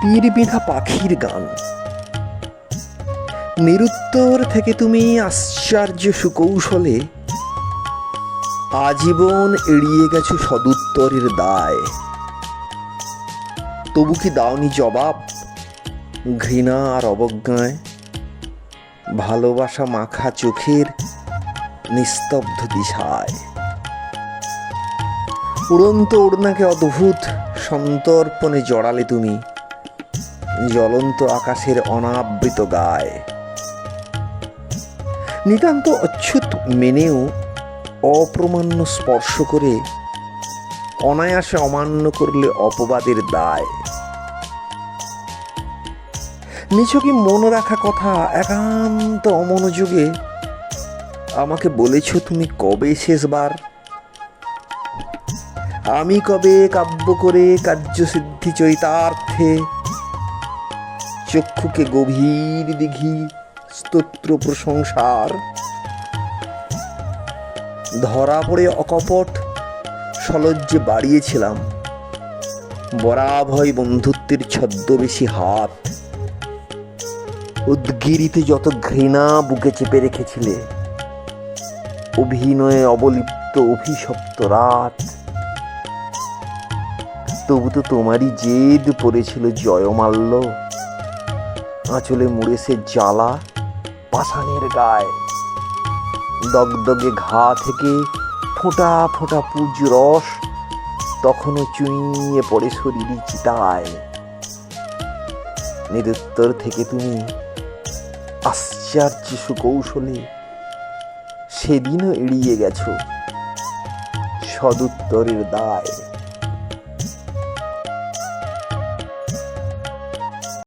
তীর বিঁধা পাখির গান। নিরুত্তর থেকে তুমি আশ্চর্য সুকৌশলে আজীবন এড়িয়ে গেছো সদুত্তরের দায়। তবু কি দাওনি জবাব ঘৃণা আর অবজ্ঞায়? ভালোবাসা মাখা চোখের নিস্তব্ধ দিশায় উড়ন্ত ওড়নাকে অদ্ভুত সন্তর্পণে জড়ালে তুমি জ্বলন্ত আকাশের অনাবৃত গায়ে। নিতান্ত অচ্যুত মেনেও অপ্রমাণ্য স্পর্শ করে অনায়াসে অমান্য করলে অপবাদের দায়। নিছকই মনে রাখা কথা একান্ত অমনোযোগে আমাকে বলেছ তুমি কবে শেষবার? আমি কবে কাব্য করে কার্যসিদ্ধি চরিতার্থে চক্ষুকে গভীর দিঘি স্তোত্র প্রশংসার ধরা পড়ে অকপট সলজ্জে বাড়িয়েছিলাম বরাভয় বন্ধুত্বের ছদ্মবেশী হাত। উদ্গিরিতে যত ঘৃণা বুকে চেপে রেখেছিলে, অভিনয়ে অবলিপ্ত অভিশপ্ত রাত, তবু তো তোমারই জেদ পড়েছিল জয়মাল্য আঁচলে মুড়ে সে জ্বালা পাষাণের গায়ে। দগদগে ঘা থেকে ফোঁটা ফোঁটা পুজ রস তখনও চুইয়ে পড়ে শরীরই চিতায়। নিরুত্তর থেকে তুমি আশ্চর্য সুকৌশলে সেদিনও এড়িয়ে গেছো সদুত্তরের দায়।